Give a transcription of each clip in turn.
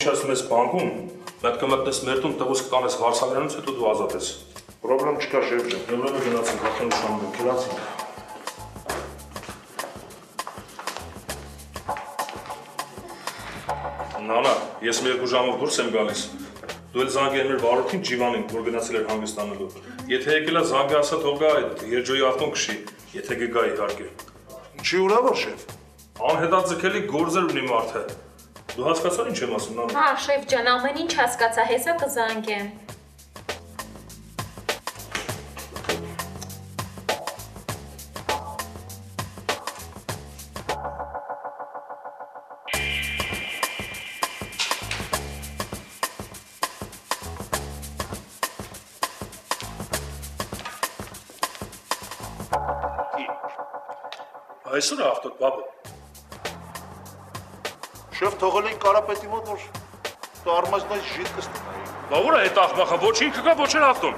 Ասում ես բանկում, պետք է մտնես մեր տուն տղուս կանես վարսավերանից, հետո դու ազատ ես։ Պրոբլեմ չկա, շեֆ ջան։ Պրոբլեմը գնացինք, արդեն նշանում ենք, գնացինք։ Նանա, ես մի երկու ժամով դուրս եմ գալիս։ Դու էլ զանգ եմ մեր վարորդին Ջիվանին, որ գնացել էր հանգստանալու։ Եթե եկել է զանգը ասա թող գա այդ երջոյի ավտոն քշի, եթե կգա իհարկե։ Ինչի ուրավոր, շեֆ։ Անհետաձգելի գործեր ունի մարդը։ Դու հասկացար ինչ եմ ասում, Նանա։ Հա, շեֆ ջան, ամեն ինչ հասկացա, հեսա կզանգեմ։ Այսօր է ավտոտ, բաբը։ Շեֆ թողել էին կարապետի մոտ, որ տարմազնայից ժիտ կստնայի։ Բա ուր է այդ աղբախը, ոչ ինքը կա, ոչ էլ ավտոն։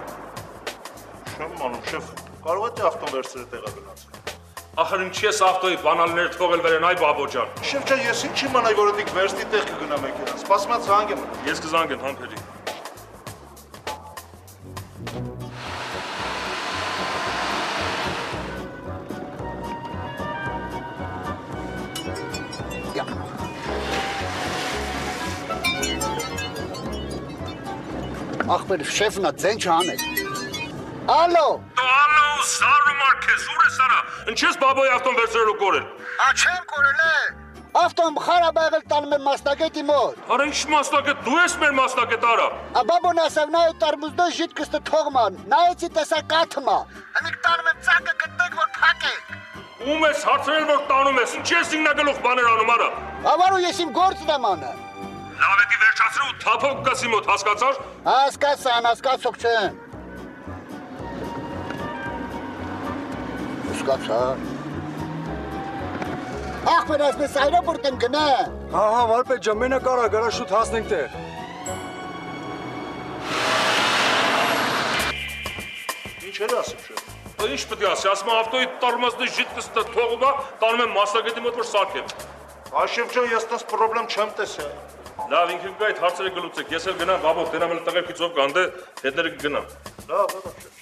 Չեմ անում, շեֆ, կարող է թե ավտոն վերցրել տեղա գնացել։ Ախր ինչի ես ավտոյի բանալները թողել վերեն, այ բաբո ջան։ Շեֆ ջան, ես ինչ իմանայի, որ դիք վերստի տեղ կգնա մեքենան։ Սպասում եմ զանգ եմ։ Ես կզանգեմ, համբերի։ Ախպեր շեֆնա ձեն չանել։ Ալո։ Ալո, Սարոմար քեզ, ուր ես արա։ Ինչ ես բաբոյի ավտոն վերցրելու կորել։ Չեմ կորել է։ Ավտոն խարաբա եղել տանում եմ մասնագետի մոտ։ Արա ինչ մասնագետ, դու ես մեր մասնագետ արա։ Բաբոն ասավ նայ տարմուզդո ժիտկստը թողման, նայեցի տեսա կաթմա։ Ամիկ տանում եմ ծակը գտնեք որ փակեք։ Ում ես հարցրել որ տանում ես, ինչ ես իննագլուխ բաներ անում արա։ Ավարու ես իմ գործն եմ անը։ Լավ եկի վերջացրու, թափով կասի մոտ, հասկացար։ Հասկացան, հասկացող չեմ։ Հասկացար։ Ախպեր այսպես այրապորտ եմ գնա։ Հա, վարպետ ջան, մենակ արա, գարա շուտ հասնենք տեղ։ Ինչ էր ասում, շեֆ։ Ինչ պետք է ասի, ասում ավտոյի տարմազնի ժիտկստը թողում է, տանում եմ մասնագետի մոտ որ սարքեմ։ Շեֆ ջան, ես տես պրոբլեմ չեմ տեսել։ Լավ, ինքն կգա այդ հարցերը գլուծեք, ես էլ գնամ, բաբո, տենամ էլ տղերքիցով կանդե, հետները կգնամ։ Լավ, շեֆ։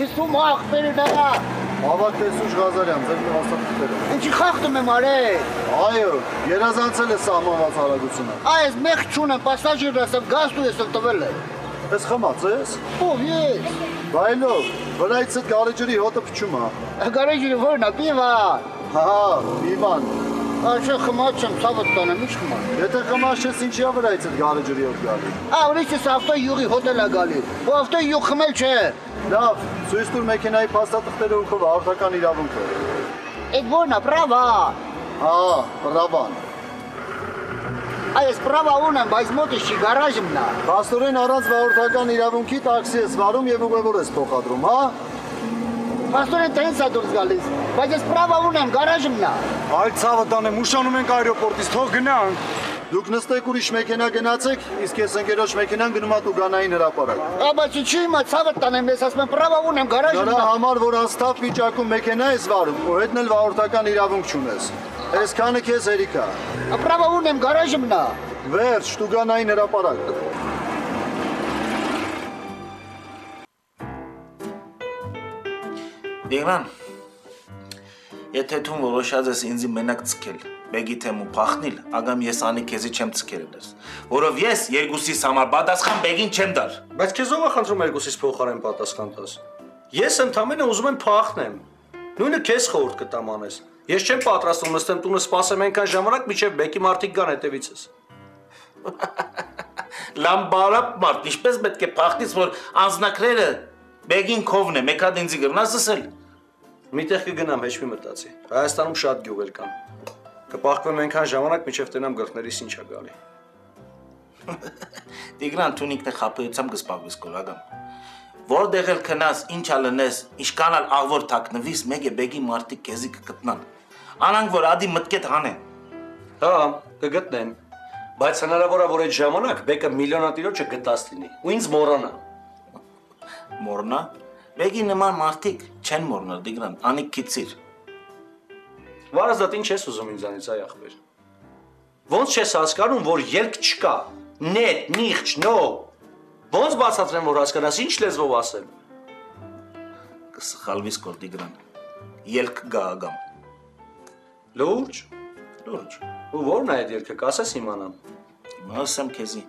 Սում ախպերը նրա։ Ավակ տեսուչ Ղազարյան, ձեր հաստատները։ Ինչի խախտում եմ արել։ Այո, երազանցել է սահմանված արագությունը։ Այս մեղ չունեմ, պասաժիրն ասեմ, գազդու ես տվել է։ Ես խմած ես։ Ով ես։ Բայլով, վրայից այդ գարեջրի հոտը փչում է։ Գարեջրի որն է, պիվան։ Հա, պիվան։ Աշը խմած չեմ, ցավը տանեմ, ինչ խմած։ Եթե խմած չես, ինչի է վրայից այդ գարեջրի հոտ գալի։ Ուրիշ ես ավտոյի յուղի հոտել է գալի։ Ու ավտոյի յուղ խմել չէ։ Լավ, ցույց տուր մեքենայի փաստաթղթերը ու քո հաղորդական իրավունքը։ Այդ որն է, պրավա։ Հա, պրավան։ Այս պրավա ունեմ, բայց մոտս չի գարաժիմն է։ Փաստորեն առանց հաղորդական իրավունքի տաքսի ես վարում եւ ուղևոր ես փոխադրում, հա։ Պաստորեն տենց է դուրս գալիս, բայց ես պրավա ունեմ, գարաժիմն է։ Այլ ցավը տանեմ, ուշանում ենք այրոպորտից, թող գնանք։ Դուք նստեք ուրիշ մեքենա գնացեք, իսկ ես ընկերոջ մեքենան գնում ա Տուգանային հրապարակ։ Բայց ինչի՞ իմա ցավը տանեմ, ես ասում եմ պրավա ունեմ, գարաժիմն է։ Դրա համար որ անստավ վիճակում մեքենա ես վարում, ու հետն էլ հաղորդական իրավունք չունես։ Այսքանը քեզ հերիք է։ Պրավա ունեմ, գարաժիմն է։ Վերջ, Տուգանային հրապարակ։ Դիգրան, եթե դու որոշած ես ինձ մենակ ցկել, բեգի թեմ ու փախնել, ագամ ես անի քեզի չեմ ցկել ես, որով ես երկուսիս համար պատասխան բեգին չեմ դար։ Բայց քեզ ով է խնդրում երկուսիս փոխարեն պատասխան տաս։ Ես ընդամենը ուզում եմ փախնեմ։ Նույնը քեզ խորհուրդ կտամ անես։ Ես չեմ պատրաստվում նստեմ տունը սպասեմ այնքան ժամանակ, մինչև բեկի մարդիկ գան հետևիցս։ Լամբարապ մարդ, ինչպես պետք է փախնես, որ անձնակրերը բեգին քովն է, մեկ հատ ինձի գրնաս ասել։ Միտեղ կգնամ, հեչ մի մտածի։ Հայաստանում շատ գյուղեր կան։ Կպահկվեմ այնքան ժամանակ, մինչև տենամ գլխներիս ինչ է գալի։ Տիգրան, դու ինքն խափեությամբ կսպաղվես կորագամ։ Որտեղ էլ քնաս, ինչա լնես, ինչքան էլ աղվոր թաքնվիս, մեկ է բեգի մարդիկ քեզի կգտնան։ Անանք որ ադի մտքետ հանեն։ Հա, կգտնեն։ Բայց հնարավոր է որ այդ ժամանակ բեկը միլիոնատիրոջը գտած լինի ու ինձ մոռանա։ Մոռնա։ Բեգի նման մարդիկ չեն մոռնալ, Տիգրան, անիկ քիծիր։ Վարազդատ ինչ ես ուզում ինձանից այ ախպեր։ Ոնց չես հասկանում, որ ելք չկա։ Նետ, նիղճ, նո։ Ոնց բացատրեմ, որ հասկանաս ինչ լեզվով ասեմ։ Կսխալվիս կոր Տիգրան։ Ելք գա ագամ։ Լուրջ։ Լուրջ։ Ու ո՞րն է այդ ելքը, կասես իմանամ։ Հիմա ասեմ քեզի։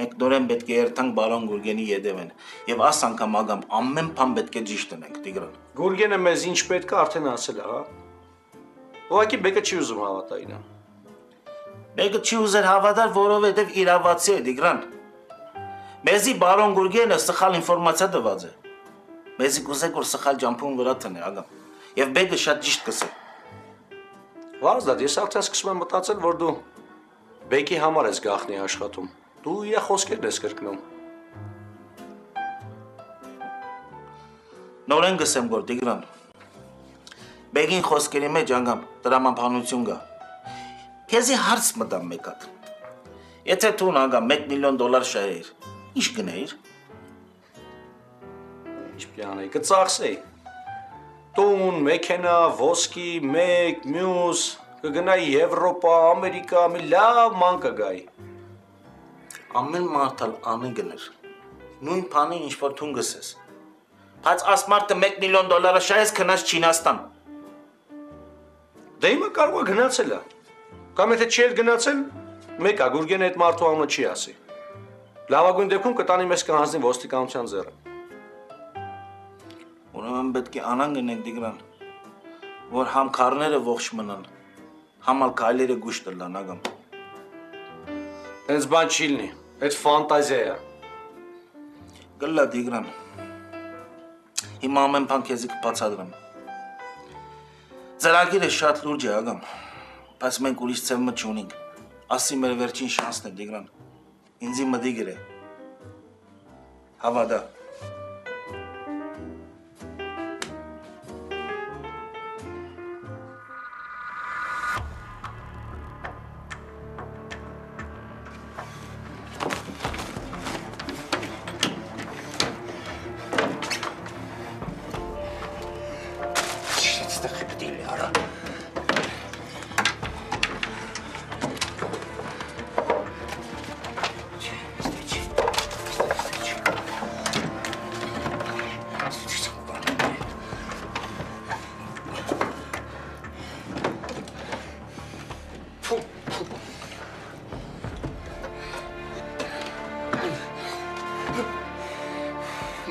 Մեկնորեն պետք է երթանք բարոն Գուրգենի յետևեն եւ աս անգամ ագամ ամեն բան պետք է ճիշտ տնենք, Տիգրան։ Գուրգենը մեզ ինչ պետք է արդեն ասել է, հա։ Ուղղակի բեկը չի ուզում հավատա իրան։ Բեկը չի ուզեր հավատալ, որովհետեւ իրավացի է, Տիգրան։ Մեզի բարոն Գուրգենը սխալ ինֆորմացիա տված է։ Մեզի կուզեք որ սխալ ջամփուն վրա տնե, ագամ։ Եվ բեկը շատ ճիշտ կսե։ Վարազդատ, ես արդեն սկսում եմ մտածել, որ դու բեկի համար ես գախնի աշխատում։ Դու իր խոսքերն ես կրկնում։ Նորեն գսեմ գոր Տիգրան։ Բեգին խոսքերի մեջ անգամ տրամաբանություն կա։ Քեզի հարց մտամ մեկ հատ։ Եթե դու անգամ $1 միլիոն շահեր, ինչ գնեիր։ Ինչ պիանեի, կծախսեի։ Տուն, մեքենա, ոսկի, մեկ, մյուս, կգնայի Եվրոպա, Ամերիկա, մի լավ ման կգայի։ Ամեն մարդալ ամեն գներ։ Նույն բանը ինչ որ դու գսես։ Բայց աս մարդը $1 միլիոն շահես քնած Չինաստան։ Դե հիմա կարող է գնացել է։ Կամ եթե չի էլ գնացել, մեկա Գուրգենը այդ մարդու անունը չի ասի։ Լավագույն դեպքում կտանի մեզ կհանձնի ոստիկանության ձեռը։ Ուրեմն պետք է անան գնենք Տիգրան, որ համ քարները ողջ մնան, համ ալ քայլերը գուշ տլան ագամ։ Տենց բան չի լինի, այդ ֆանտազիա է։ Գլա Տիգրան։ Հիմա ամեն բան քեզի կբացատրեմ։ Ծրագիրը շատ լուրջ է ագամ, բայց մենք ուրիշ ծևը չունենք։ Ասի մեր վերջին շանսն է Տիգրան։ Ինձի մտի գրե։ Հավատա։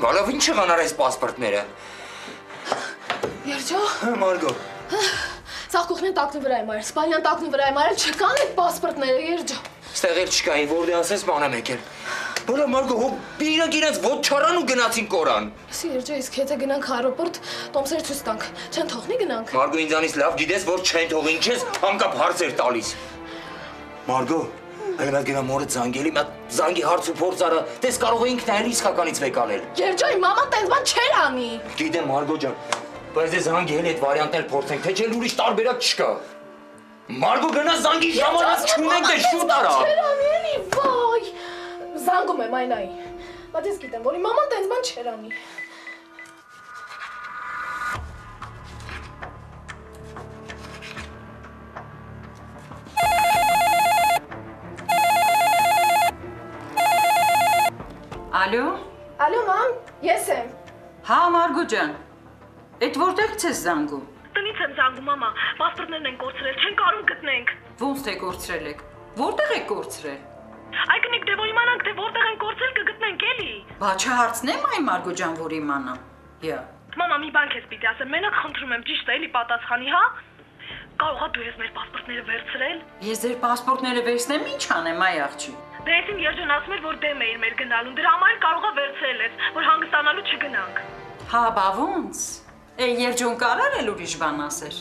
Գալով ինչ եղան արա այս պասպորտները։ Երջո։ Մարգո։ Սաղ կուխնեն տակնի վրա եմ արել, սպալյան տակնի վրա եմ արել, չկան այդ պասպորտները, Երջո։ Ստեղ էլ չկային, որտեղ ասես բանա եկել։ Բորա Մարգո, հո իրենք իրենց ոտ չարան ու գնացին կորան։ Սի Երջո, իսկ եթե գնանք аэропորտ, տոմսեր ցույց տանք, չեն թողնի գնանք։ Մարգո ինձանից լավ գիտես, որ չեն թողին, ինչես անկապ հարցեր տալիս։ Մարգո, Հələ մենք գնա մորը զանգելի, մատ զանգի հարց ու փորձ արա, տես կարող էինք նայել իսկականից մեկ անել։ Երջո, իմ մաման տենց բան չէր անի։ Գիտեմ Մարգո ջան, բայց դե զանգի հետ այդ վարիանտն էլ փորձենք, թե չէ ուրիշ տարբերակ չկա։ Մարգո գնա զանգի ժամանակ չունենք, դե շուտ արա։ Չէր անի էլի, վայ։ Զանգում եմ այնայի։ Բայց ես գիտեմ, որ իմ մաման տենց բան չէր անի։ Ալո։ Ալո, մամ, ես եմ։ Հա, Մարգո ջան։ Այդ որտեղից ես զանգում։ Տնից եմ զանգում, մամա։ Պասպորտներն են կորցրել, չեն կարող գտնենք։ Ոնց թե կորցրել եք։ Որտեղ եք կորցրել։ Այ կնիկ դե որ իմանանք, թե որտեղ են կորցրել կգտնենք էլի։ Բա չհարցնեմ այ Մարգո ջան, որ իմանամ։ Յա։ Մամա, մի բան քեզ պիտի ասեմ, մենակ խնդրում եմ, ճիշտ է էլի պատասխանի, հա։ Կարողա դու ես մեր պասպորտները վերցրել։ Ես ձեր պասպորտները վերցնեմ, ինչ անեմ այ աղջի։ Դե այսին Երջոն ասում էր, որ դեմ էիր մեր գնալուն, դրա համար կարողա վերցրել ես, որ հանգստանալու չգնանք։ Հա, բա ոնց։ Էй Երջոն կարար էլ ուրիշ բան ասեր։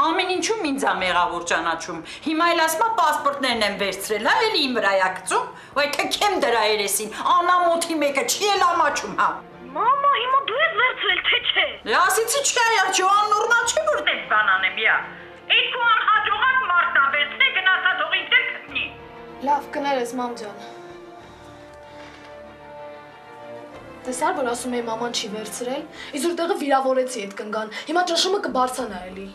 Ամեն ինչում ինձ է մեղավոր ճանաչում։ Հիմա էլ ասма պասպորտներն եմ վերցրել, հա, էլի իմ վրա յակցում։ Ոայ թե քեմ դրա երեսին, անամոթի մեկը չի էլ ամաչում, հա։ Մամա, հիմա դու ես վերցրել, թե չէ։ Ասեցի չէ, աղջի, աննորմալ չէ որ դες բան անեմ, յա։ Այդ քո անհաջողակ մարդն է վերցրել, գնացա թող ինձ էլ գտնի։ Լավ, կներես, մամ ջան։ Տեսար, որ ասում էի մաման չի վերցրել, իզուր տեղը վիրավորեցի այդ կնգան, հիմա ճնշումը կբարձանա էլի։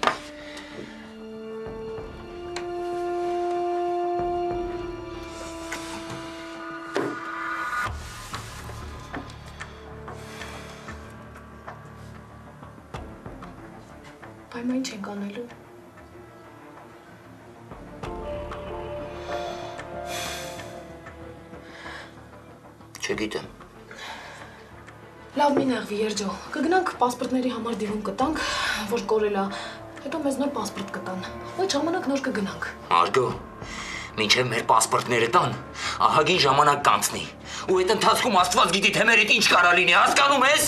Բայց մենք չենք անելու։ Չգիտեմ։ Լավ մի նեղվի երջո, կգնանք պասպորտների համար դիվում կտանք, որ կորել է, հետո մեզ նոր պասպորտ կտան, այդ ժամանակ նոր կգնանք։ Մարգո, մինչև մեր պասպորտները տան, ահագին ժամանակ կանցնի, ու այդ ընթացքում Աստված գիտի թե մեր հետ ինչ կարա լինի, հասկանում ես։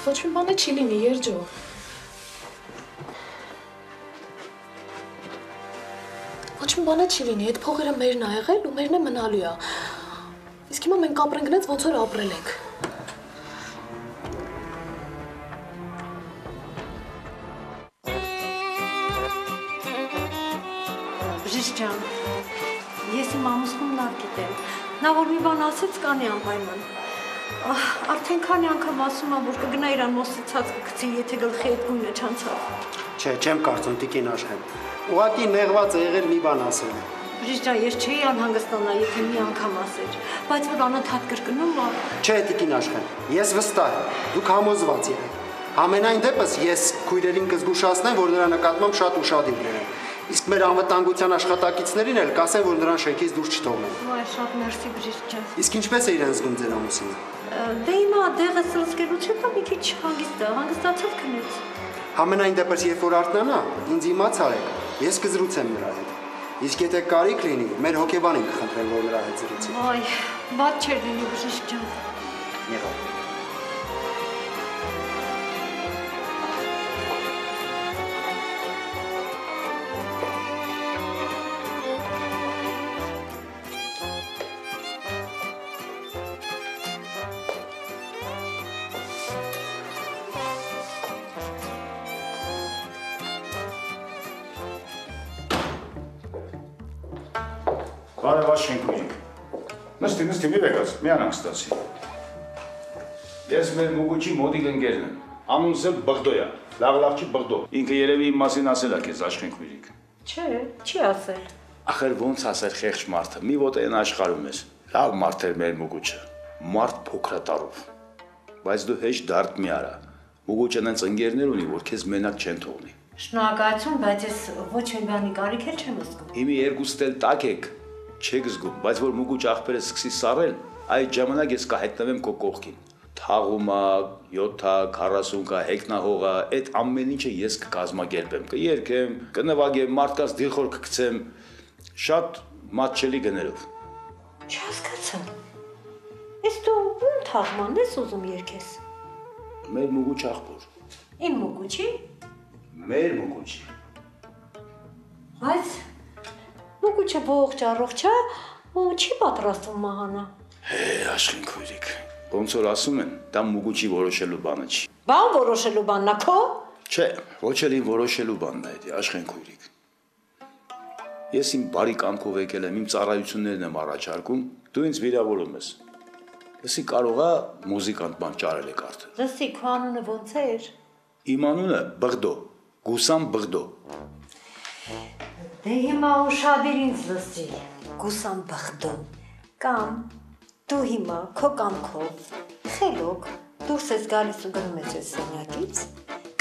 Ոչ մի բան չի լինի, երջո։ Ոչ մի բան չի լինի, այդ փողերը մերն է եղել ու մերն է մնալու է։ Իսկ հիմա մենք ապրենք նենց, ոնց որ ապրել ենք։ Բժիշկ ջան, ես իմ ամուսնուն լավ գիտեմ։ Նա որ մի բան ասեց, կանի անպայման։ Արդեն քանի անգամ ասում եմ, որ կգնա իրան մոսցած կգցի, եթե գլխի այդ գույնը չանցավ։ Չէ, չեմ կարծում տիկին Աշխեն։ Ուղղակի նեղված է եղել մի բան ասել։ Բժիշկ ջան, ես չէի անհանգստանա, եթե մի անգամ ասեր, բայց որ անընդհատ կրկնում է։ Չէ, տիկին Աշխեն, ես վստահ եմ, դուք համոզված եղեք։ Ամենայն դեպս ես քույրերին կզգուշացնեմ, որ նրա նկատմամբ շատ ուշադիր լինեն։ Իսկ մեր անվտանգության աշխատակիցներին էլ կասեն, որ նրան շենքից դուրս չթողնեն։ Վայ, շատ մերսի բժիշկ ջան։ Իսկ ինչպես է իրեն զգում ձեր ամուսինը։ Դե հիմա դեղը սրսկելուց հետո մի քիչ հանգստացած քնեց։ Ամենայն դեպս երբ որ արթնանա, ինձ իմաց արեք, ես կզրուցեմ նրա հետ։ Իսկ եթե կարիք լինի, մեր հոգեբանին կխնդրեմ, որ նրա հետ զրուցի։ Վայ, բաց չէր լինի բժիշկ ջան։ Եղավ։ Բարև Աշխեն քույրիկ։ Նստի մի եկած, մի անհանգստացի։ Ես մեր Մուգուչի մոդիկ ընկերն եմ։ Անունս էլ Բղդո է, լաղլաղչի Բղդո։ Ինքը երևի իմ մասին ասել է քեզ Աշխեն քույրիկ։ Չէ, չի ասել։ Ախր ոնց ասել խեղճ մարդը, մի ոտեն աշխարհում ես։ Լավ մարդ էր մեր Մուգուչը, մարդ փոքրատարով։ Բայց դու հեշտ դարդ մի արա։ Մուգուչն այնց ընկերներ ունի, որ քեզ մենակ չեն թողնի։ Շնորհակալություն, բայց ես ոչ մի բանի կարիք էլ չեմ զգում։ Հիմի երկուստ էլ տակ եք, չեք զգում, բայց որ Մուգուչ աղբերը սկսի սառել, այդ ժամանակ ես կհայտնվեմ քո կողքին։ Թաղումա, 7-ա, 40-ա, հեքնահողա, այդ ամեն ինչը ես կկազմակերպեմ, կերկեմ, կնվագեմ, մարդկանց դիլխոր կգցեմ, շատ մատչելի գներով։ Չհասկացա։ Ես դու ում թաղման ես ուզում երկես։ Մեր Մուգուչ աղբոր։ Իմ Մուգուչի։ Մեր Մուգուչի։ Բայց Մուգուչը ողջ առողջ է, ու չի պատրաստվում մահանա։ Աշխեն քույրիկ, ոնց որ ասում են, դա Մուգուչի որոշելու բանը չի։ Բան որոշելու բանն է քո։ Չէ, ոչ էլ իմ որոշելու բանն է, Աշխեն քույրիկ։ Ես իմ բարի կամքով եկել եմ, իմ ծառայություններն եմ առաջարկում, դու ինձ վիրավորում ես։ Լսի կարող է մուզիկանտ բան ճարել եք արդեն։ Լսի, քո անունը ոնց էր։ Իմ անունը Բղդո, Գուսամ Բղդո։ Դե հիմա ուշադիր ինձ լսի, Գուսամ Բղդո, կամ դու հիմա քո կամքով խելոք դուրս ես գալիս ու գնում ես այս սենյակից,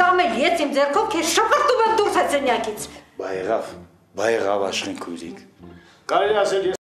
կամ էլ ես իմ ձեռքով քեզ շպրտում եմ դուրս այս սենյակից։ Բայ եղավ Աշխեն քույրիկ։ Կարելի ասել